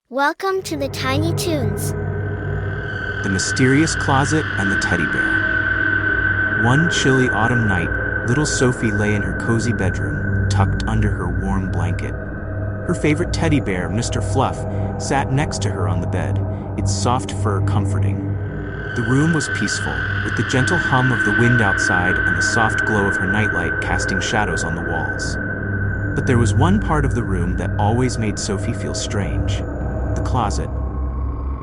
Welcome to the Tiny Toons. The Mysterious Closet and the Teddy Bear. One chilly autumn night, little Sophie lay in her cozy bedroom, tucked under her warm blanket. Her favorite teddy bear, Mr. Fluff, sat next to her on the bed, its soft fur comforting. The room was peaceful, with the gentle hum of the wind outside and the soft glow of her nightlight casting shadows on the walls. But there was one part of the room that always made Sophie feel strange: the closet.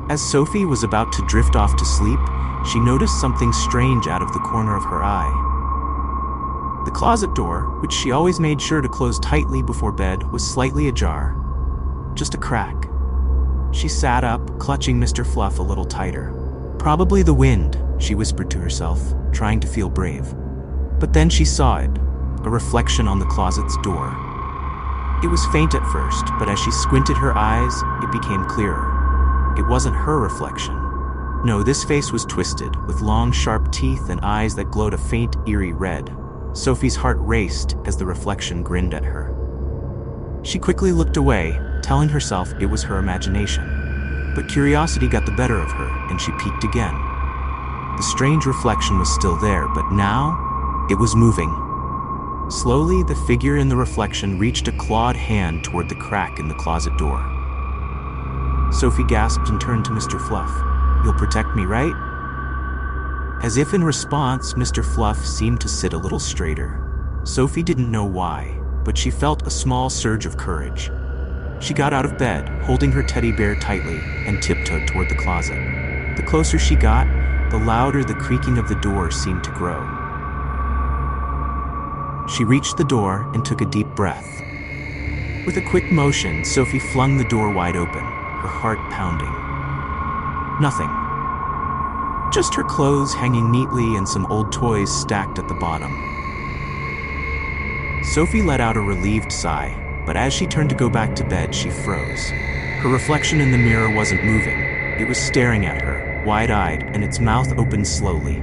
As Sophie was about to drift off to sleep, she noticed something strange out of the corner of her eye. The closet door, which she always made sure to close tightly before bed, was slightly ajar. Just a crack. She sat up, clutching Mr. Fluff a little tighter. "Probably the wind," she whispered to herself, trying to feel brave. But then she saw it, a reflection on the closet's door. It was faint at first, but as she squinted her eyes, it became clearer. It wasn't her reflection. No, this face was twisted, with long, sharp teeth and eyes that glowed a faint, eerie red. Sophie's heart raced as the reflection grinned at her. She quickly looked away, telling herself it was her imagination. But curiosity got the better of her, and she peeked again. The strange reflection was still there, but now it was moving. Slowly, the figure in the reflection reached a clawed hand toward the crack in the closet door. Sophie gasped and turned to Mr. Fluff. "You'll protect me, right?" As if in response, Mr. Fluff seemed to sit a little straighter. Sophie didn't know why, but she felt a small surge of courage. She got out of bed, holding her teddy bear tightly, and tiptoed toward the closet. The closer she got, the louder the creaking of the door seemed to grow. She reached the door and took a deep breath. With a quick motion, Sophie flung the door wide open, her heart pounding. Nothing. Just her clothes hanging neatly and some old toys stacked at the bottom. Sophie let out a relieved sigh, but as she turned to go back to bed, she froze. Her reflection in the mirror wasn't moving. It was staring at her, wide-eyed, and its mouth opened slowly.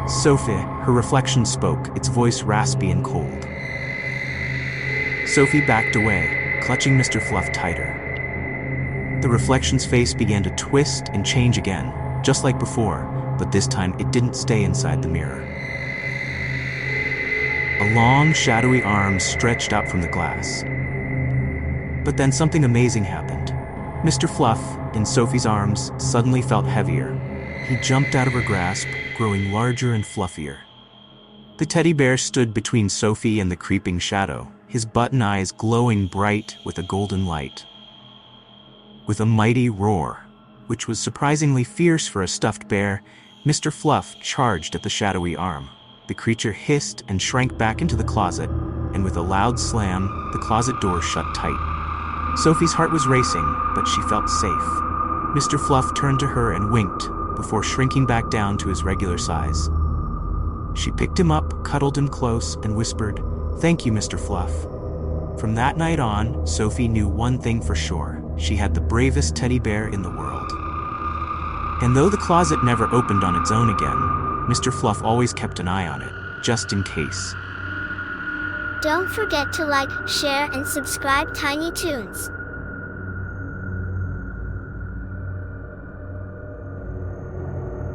"Sophie," her reflection spoke, its voice raspy and cold. Sophie backed away, clutching Mr. Fluff tighter. The reflection's face began to twist and change again, just like before, but this time it didn't stay inside the mirror. A long, shadowy arm stretched out from the glass. But then something amazing happened. Mr. Fluff, in Sophie's arms, suddenly felt heavier. He jumped out of her grasp, growing larger and fluffier. The teddy bear stood between Sophie and the creeping shadow, his button eyes glowing bright with a golden light. With a mighty roar, which was surprisingly fierce for a stuffed bear, Mr. Fluff charged at the shadowy arm. The creature hissed and shrank back into the closet, and with a loud slam, the closet door shut tight. Sophie's heart was racing, but she felt safe. Mr. Fluff turned to her and winked, before shrinking back down to his regular size. She picked him up, cuddled him close, and whispered, "Thank you, Mr. Fluff." From that night on, Sophie knew one thing for sure: she had the bravest teddy bear in the world. And though the closet never opened on its own again, Mr. Fluff always kept an eye on it, just in case. Don't forget to like, share, and subscribe Tiny Toons.